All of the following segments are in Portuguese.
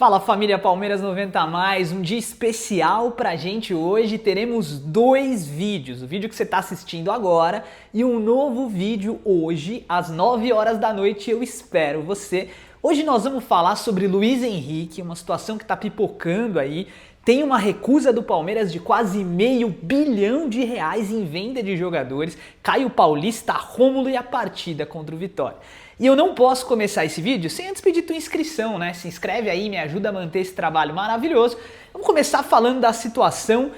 Fala família Palmeiras 90 mais, um dia especial pra gente hoje. Teremos dois vídeos, o vídeo que você está assistindo agora e um novo vídeo hoje às 9 horas da noite. Eu espero você. Hoje nós vamos falar sobre Luiz Henrique, uma situação que está pipocando aí. Tem uma recusa do Palmeiras de quase R$500 bilhão em venda de jogadores. Caio Paulista, Rômulo e a partida contra o Vitória. E eu não posso começar esse vídeo sem antes pedir tua inscrição, né? Se inscreve aí, me ajuda a manter esse trabalho maravilhoso. Vamos começar falando da situação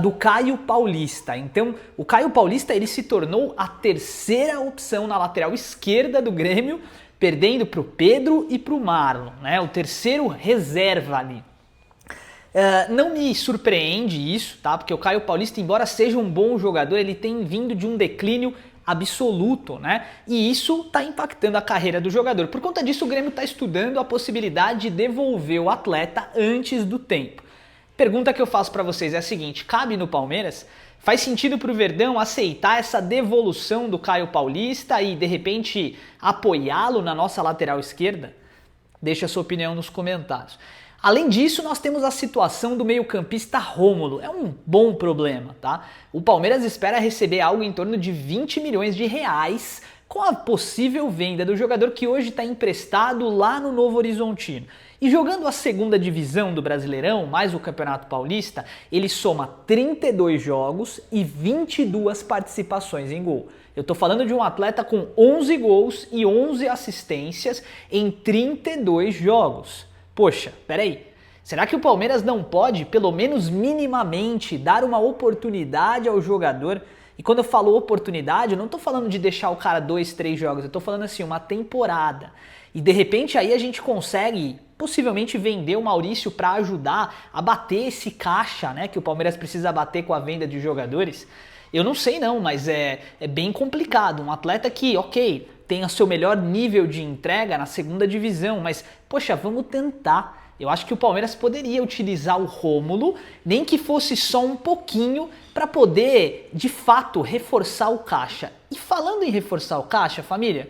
do Caio Paulista. Então, o Caio Paulista ele se tornou a terceira opção na lateral esquerda do Grêmio, perdendo para o Pedro e para o Marlon, né? O terceiro reserva ali. Não me surpreende isso, tá? Porque o Caio Paulista, embora seja um bom jogador, ele tem vindo de um declínio absoluto, né? E isso está impactando a carreira do jogador. Por conta disso, o Grêmio está estudando a possibilidade de devolver o atleta antes do tempo. Pergunta que eu faço para vocês é a seguinte: cabe no Palmeiras? Faz sentido para o Verdão aceitar essa devolução do Caio Paulista e de repente apoiá-lo na nossa lateral esquerda? Deixa a sua opinião nos comentários. Além disso, nós temos a situação do meio-campista Rômulo. É um bom problema, tá? O Palmeiras espera receber algo em torno de R$20 milhões com a possível venda do jogador que hoje está emprestado lá no Novo Horizontino. E jogando a segunda divisão do Brasileirão, mais o Campeonato Paulista, ele soma 32 jogos e 22 participações em gol. Eu tô falando de um atleta com 11 gols e 11 assistências em 32 jogos. Poxa, peraí, será que o Palmeiras não pode, pelo menos minimamente, dar uma oportunidade ao jogador? E quando eu falo oportunidade, eu não tô falando de deixar o cara 2, 3 jogos, eu tô falando assim, uma temporada. E de repente aí a gente consegue possivelmente vender o Maurício para ajudar a bater esse caixa, né, que o Palmeiras precisa bater com a venda de jogadores. Eu não sei não, mas é bem complicado. Um atleta que, ok, tem o seu melhor nível de entrega na segunda divisão, mas, poxa, vamos tentar. Eu acho que o Palmeiras poderia utilizar o Rômulo, nem que fosse só um pouquinho, para poder, de fato, reforçar o caixa. E falando em reforçar o caixa, família,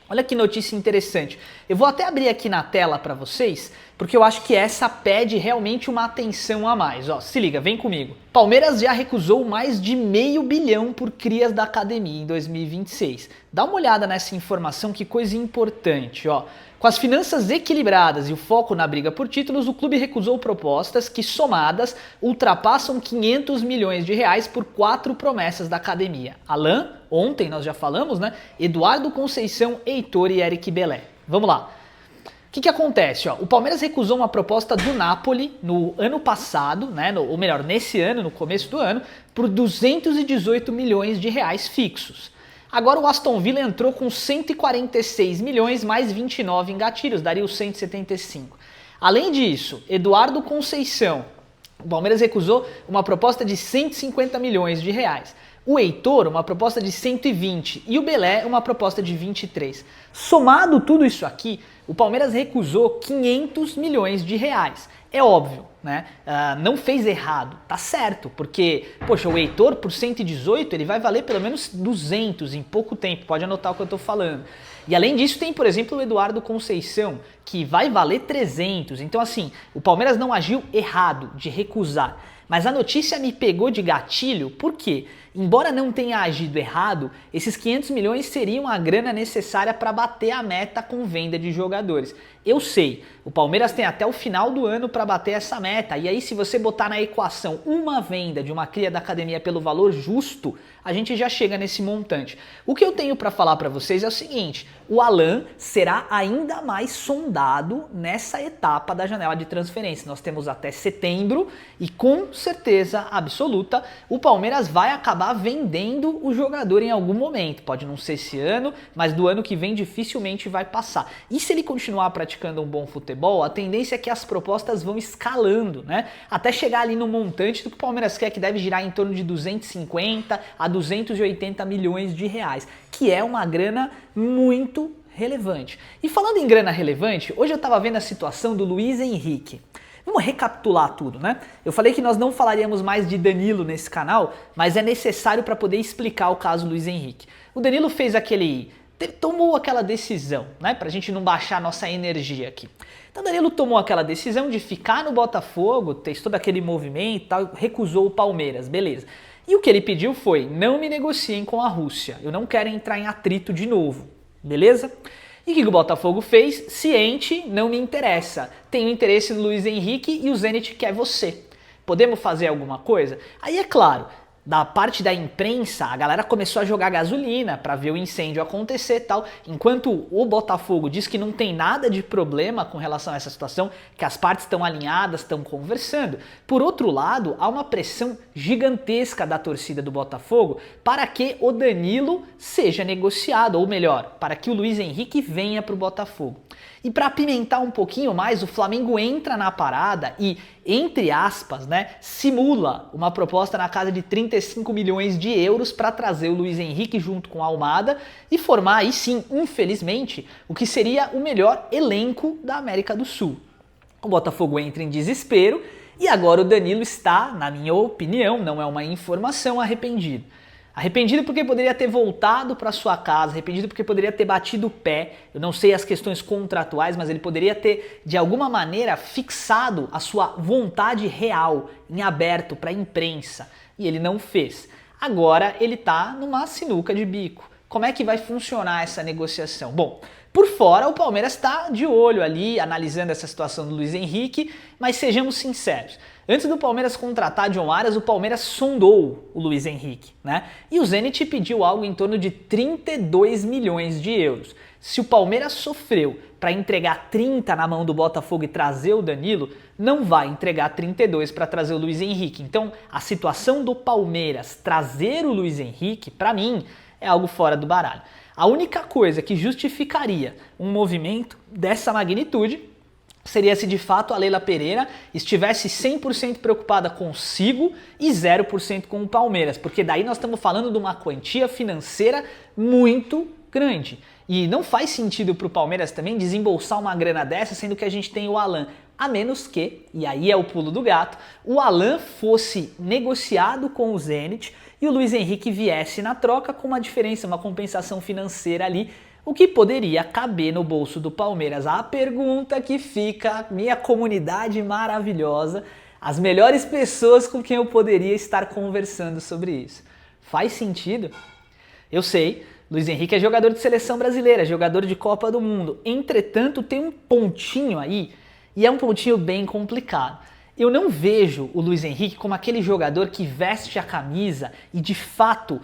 olha que notícia interessante. Eu vou até abrir aqui na tela para vocês, porque eu acho que essa pede realmente uma atenção a mais. Ó, se liga, vem comigo. Palmeiras já recusou mais de R$500 bilhão por crias da academia em 2026. Dá uma olhada nessa informação, que coisa importante, ó. Com as finanças equilibradas e o foco na briga por títulos, o clube recusou propostas que, somadas, ultrapassam R$500 milhões por 4 promessas da academia. Alain, ontem nós já falamos, né? Eduardo Conceição, Heitor e Eric Belé. Vamos lá. O que acontece? Ó, o Palmeiras recusou uma proposta do Napoli no ano passado, né, ou melhor, nesse ano, no começo do ano, por R$218 milhões fixos. Agora o Aston Villa entrou com 146 milhões mais 29 em gatilhos, daria os 175. Além disso, Eduardo Conceição, o Palmeiras recusou uma proposta de R$150 milhões. O Heitor, uma proposta de 120 e o Belé, uma proposta de 23. Somado tudo isso aqui, o Palmeiras recusou R$500 milhões. É óbvio, né? Não fez errado, tá certo, porque, poxa, o Heitor por 118 ele vai valer pelo menos 200 em pouco tempo, pode anotar o que eu tô falando. E além disso tem, por exemplo, o Eduardo Conceição, que vai valer 300. Então assim, o Palmeiras não agiu errado de recusar. Mas a notícia me pegou de gatilho, porque, embora não tenha agido errado, esses 500 milhões seriam a grana necessária para bater a meta com venda de jogadores. Eu sei, o Palmeiras tem até o final do ano para bater essa meta, e aí se você botar na equação uma venda de uma cria da academia pelo valor justo, a gente já chega nesse montante. O que eu tenho para falar para vocês é o seguinte: o Alain será ainda mais sondado nessa etapa da janela de transferência. Nós temos até setembro e com certeza absoluta o Palmeiras vai acabar vendendo o jogador em algum momento. Pode não ser esse ano, mas do ano que vem dificilmente vai passar. E se ele continuar praticando um bom futebol, a tendência é que as propostas vão escalando, né? Até chegar ali no montante do que o Palmeiras quer, que deve girar em torno de 250 a 280 milhões de reais, que é uma grana muito relevante. E falando em grana relevante, hoje eu estava vendo a situação do Luiz Henrique. Vamos recapitular tudo, né? Eu falei que nós não falaríamos mais de Danilo nesse canal, mas é necessário para poder explicar o caso Luiz Henrique. O Danilo fez aquele tomou aquela decisão, né? Pra gente não baixar nossa energia aqui. Então Danilo tomou aquela decisão de ficar no Botafogo, fez todo aquele movimento e tal, recusou o Palmeiras, beleza. E o que ele pediu foi, não me negociem com a Rússia, eu não quero entrar em atrito de novo, beleza? E o que o Botafogo fez? Ciente, não me interessa, tenho interesse no Luiz Henrique e o Zenit quer você. Podemos fazer alguma coisa? Aí é claro, da parte da imprensa, a galera começou a jogar gasolina para ver o incêndio acontecer e tal, enquanto o Botafogo diz que não tem nada de problema com relação a essa situação, que as partes estão alinhadas, estão conversando. Por outro lado, há uma pressão gigantesca da torcida do Botafogo para que o Danilo seja negociado, ou melhor, para que o Luiz Henrique venha para o Botafogo. E para apimentar um pouquinho mais, o Flamengo entra na parada e, entre aspas, né, simula uma proposta na casa de 35 milhões de euros para trazer o Luiz Henrique junto com a Almada e formar aí sim, infelizmente, o que seria o melhor elenco da América do Sul. O Botafogo entra em desespero e agora o Danilo está, na minha opinião, não é uma informação, arrependido. Arrependido porque poderia ter voltado para sua casa, arrependido porque poderia ter batido o pé, eu não sei as questões contratuais, mas ele poderia ter de alguma maneira fixado a sua vontade real em aberto para a imprensa e ele não fez. Agora ele está numa sinuca de bico. Como é que vai funcionar essa negociação? Bom, por fora o Palmeiras está de olho ali, analisando essa situação do Luiz Henrique, mas sejamos sinceros. Antes do Palmeiras contratar John Arias, o Palmeiras sondou o Luiz Henrique, né? E o Zenit pediu algo em torno de 32 milhões de euros. Se o Palmeiras sofreu para entregar 30 na mão do Botafogo e trazer o Danilo, não vai entregar 32 para trazer o Luiz Henrique. Então, a situação do Palmeiras trazer o Luiz Henrique, para mim, é algo fora do baralho. A única coisa que justificaria um movimento dessa magnitude seria se de fato a Leila Pereira estivesse 100% preocupada consigo e 0% com o Palmeiras, porque daí nós estamos falando de uma quantia financeira muito grande. E não faz sentido para o Palmeiras também desembolsar uma grana dessa, sendo que a gente tem o Alan, a menos que, e aí é o pulo do gato, o Alan fosse negociado com o Zenit e o Luiz Henrique viesse na troca com uma diferença, uma compensação financeira ali, o que poderia caber no bolso do Palmeiras. A pergunta que fica, minha comunidade maravilhosa, as melhores pessoas com quem eu poderia estar conversando sobre isso. Faz sentido? Eu sei, Luiz Henrique é jogador de seleção brasileira, jogador de Copa do Mundo. Entretanto, tem um pontinho aí, e é um pontinho bem complicado. Eu não vejo o Luiz Henrique como aquele jogador que veste a camisa e de fato,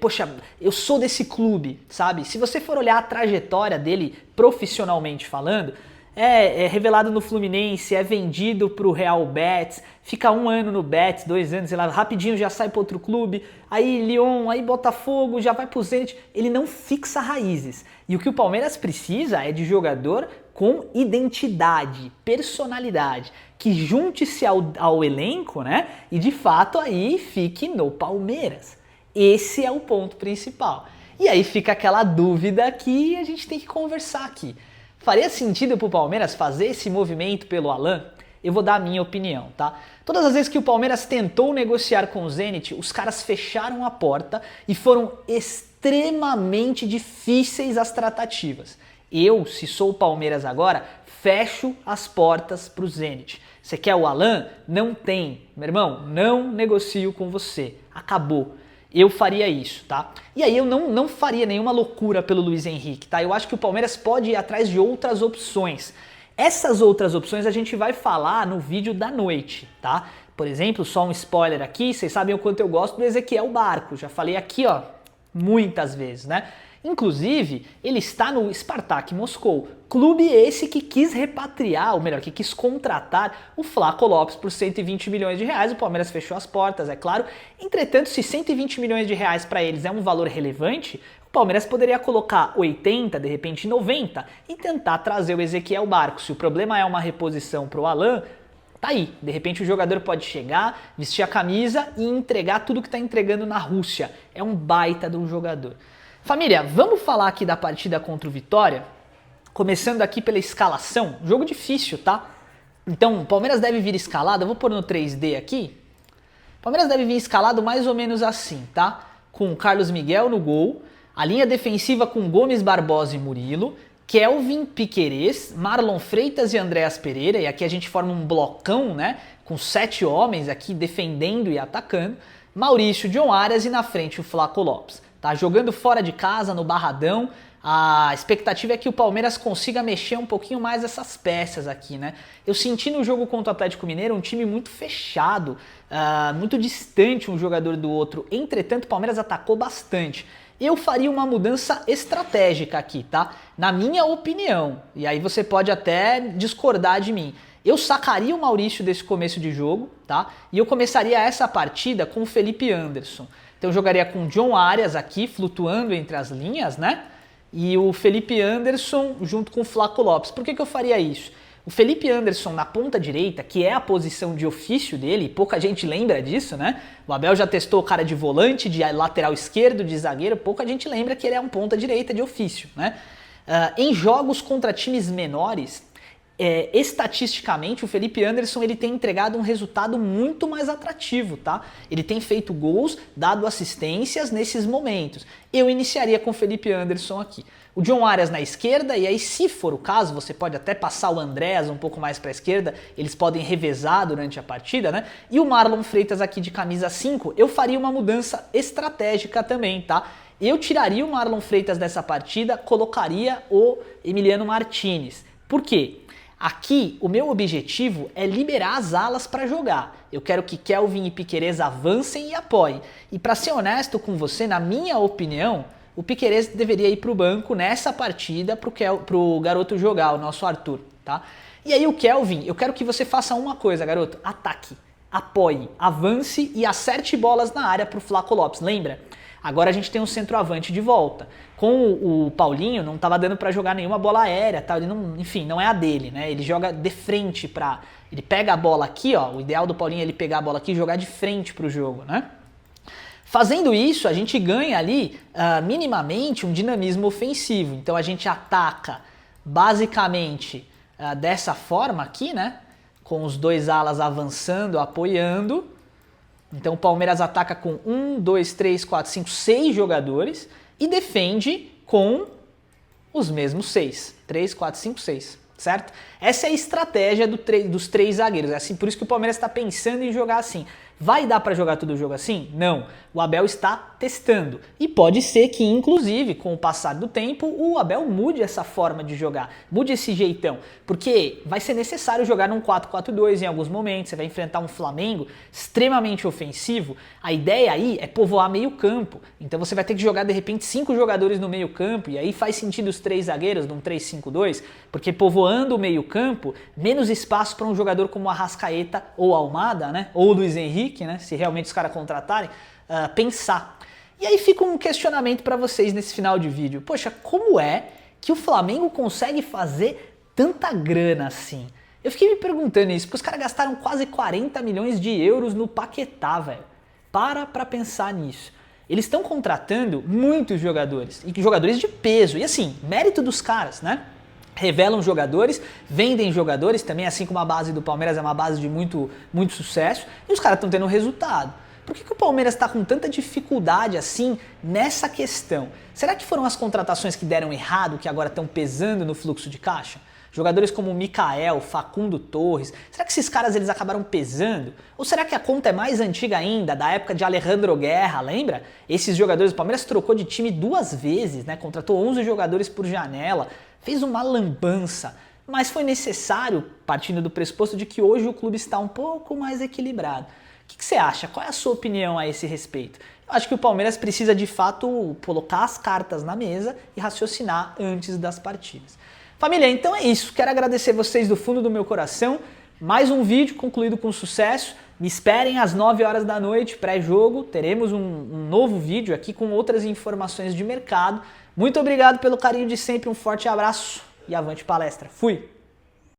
poxa, eu sou desse clube, sabe? Se você for olhar a trajetória dele profissionalmente falando, é revelado no Fluminense, é vendido para o Real Betis, fica 1 ano no Betis, 2 anos, sei lá, rapidinho já sai para outro clube, aí Lyon, aí Botafogo, já vai para o Zenit, ele não fixa raízes. E o que o Palmeiras precisa é de jogador com identidade, personalidade, que junte-se ao elenco, né? E de fato aí fique no Palmeiras. Esse é o ponto principal. E aí fica aquela dúvida que a gente tem que conversar aqui. Faria sentido para o Palmeiras fazer esse movimento pelo Alan? Eu vou dar a minha opinião, tá? Todas as vezes que o Palmeiras tentou negociar com o Zenit, os caras fecharam a porta e foram extremamente difíceis as tratativas. Eu, se sou o Palmeiras agora, fecho as portas para o Zenit. Você quer o Alan? Não tem. Meu irmão, não negocio com você. Acabou. Eu faria isso, tá? E aí eu não faria nenhuma loucura pelo Luiz Henrique, tá? Eu acho que o Palmeiras pode ir atrás de outras opções. Essas outras opções a gente vai falar no vídeo da noite, tá? Por exemplo, só um spoiler aqui, vocês sabem o quanto eu gosto do Ezequiel Barco. Já falei aqui, ó, muitas vezes, né? Inclusive, ele está no Spartak Moscou, clube esse que quis repatriar, ou melhor, que quis contratar o Flaco Lopes por 120 milhões de reais. O Palmeiras fechou as portas, é claro. Entretanto, se 120 milhões de reais para eles é um valor relevante, o Palmeiras poderia colocar 80, de repente 90 e tentar trazer o Ezequiel Barco. Se o problema é uma reposição para o Alan, tá aí. De repente o jogador pode chegar, vestir a camisa e entregar tudo que está entregando na Rússia. É um baita de um jogador. Família, vamos falar aqui da partida contra o Vitória? Começando aqui pela escalação, jogo difícil, tá? Então, o Palmeiras deve vir escalado, eu vou pôr no 3D aqui. O Palmeiras deve vir escalado mais ou menos assim, tá? Com o Carlos Miguel no gol, A linha defensiva com Gomes, Barbosa e Murilo, Kelvin, Piquerez, Marlon Freitas e Andréas Pereira, e aqui a gente forma um blocão, né, com 7 homens aqui defendendo e atacando, Maurício, John Arias e na frente o Flaco Lopes. Tá jogando fora de casa, no Barradão, a expectativa é que o Palmeiras consiga mexer um pouquinho mais essas peças aqui, né? Eu senti no jogo contra o Atlético Mineiro um time muito fechado, muito distante um jogador do outro, entretanto o Palmeiras atacou bastante. Eu faria uma mudança estratégica aqui, tá? Na minha opinião, e aí você pode até discordar de mim. Eu sacaria o Maurício desse começo de jogo, tá? E eu começaria essa partida com o Felipe Anderson. Então eu jogaria com o John Arias aqui, flutuando entre as linhas, né? E o Felipe Anderson junto com o Flaco Lopes. Por que eu faria isso? O Felipe Anderson na ponta direita, que é a posição de ofício dele, pouca gente lembra disso, né? O Abel já testou o cara de volante, de lateral esquerdo, de zagueiro, pouca gente lembra que ele é um ponta direita de ofício, né? Em jogos contra times menores, estatisticamente o Felipe Anderson ele tem entregado um resultado muito mais atrativo, tá? Ele tem feito gols, dado assistências nesses momentos. Eu iniciaria com o Felipe Anderson aqui. O John Arias na esquerda, e aí se for o caso, você pode até passar o Andréas um pouco mais para a esquerda, eles podem revezar durante a partida, né? E o Marlon Freitas aqui de camisa 5, eu faria uma mudança estratégica também, tá? Eu tiraria o Marlon Freitas dessa partida, colocaria o Emiliano Martinez. Por quê? Aqui, o meu objetivo é liberar as alas para jogar. Eu quero que Kelvin e Piquerez avancem e apoiem. E para ser honesto com você, na minha opinião, o Piquerez deveria ir para o banco nessa partida para o garoto jogar, o nosso Arthur, tá? E aí o Kelvin, eu quero que você faça uma coisa, garoto, ataque, apoie, avance e acerte bolas na área para o Flaco Lopes, lembra? Agora a gente tem um centroavante de volta. Com o Paulinho não estava dando para jogar nenhuma bola aérea, tá? Ele não, enfim, não é a dele, né? Ele joga de frente para, ele pega a bola aqui, ó. O ideal do Paulinho é ele pegar a bola aqui e jogar de frente para o jogo, né? Fazendo isso, a gente ganha ali minimamente um dinamismo ofensivo. Então a gente ataca basicamente dessa forma aqui, né? Com os dois alas avançando, apoiando. Então o Palmeiras ataca com 1, 2, 3, 4, 5, 6 jogadores e defende com os mesmos 6. 3, 4, 5, 6, certo? Essa é a estratégia dos 3 zagueiros. É assim, por isso que o Palmeiras está pensando em jogar assim. Vai dar para jogar todo o jogo assim? Não. O Abel está testando. E pode ser que, inclusive, com o passar do tempo, o Abel mude essa forma de jogar, mude esse jeitão. Porque vai ser necessário jogar num 4-4-2 em alguns momentos. Você vai enfrentar um Flamengo extremamente ofensivo. A ideia aí é povoar meio campo. Então você vai ter que jogar, de repente, 5 jogadores no meio campo. E aí faz sentido os 3 zagueiros num 3-5-2. Porque povoando o meio campo, menos espaço para um jogador como Arrascaeta ou Almada, né? Ou Luiz Henrique, né? Se realmente os caras contratarem, pensar. E aí fica um questionamento para vocês nesse final de vídeo. Poxa, como é que o Flamengo consegue fazer tanta grana assim? Eu fiquei me perguntando isso, porque os caras gastaram quase 40 milhões de euros no Paquetá, velho. Para pensar nisso. Eles estão contratando muitos jogadores, e jogadores de peso. E assim, mérito dos caras, né? Revelam jogadores, vendem jogadores, também assim como a base do Palmeiras é uma base de muito sucesso, e os caras estão tendo resultado. Por que o Palmeiras está com tanta dificuldade assim nessa questão? Será que foram as contratações que deram errado que agora estão pesando no fluxo de caixa? Jogadores como Mikael, Facundo Torres, será que esses caras eles acabaram pesando? Ou será que a conta é mais antiga ainda, da época de Alejandro Guerra, lembra? Esses jogadores, o Palmeiras trocou de time 2 vezes, né? Contratou 11 jogadores por janela, fez uma lambança, mas foi necessário, partindo do pressuposto de que hoje o clube está um pouco mais equilibrado. O que você acha? Qual é a sua opinião a esse respeito? Eu acho que o Palmeiras precisa de fato colocar as cartas na mesa e raciocinar antes das partidas. Família, então é isso. Quero agradecer vocês do fundo do meu coração. Mais um vídeo concluído com sucesso. Me esperem às 9 horas da noite, pré-jogo. Teremos um novo vídeo aqui com outras informações de mercado. Muito obrigado pelo carinho de sempre, um forte abraço e avante palestra. Fui!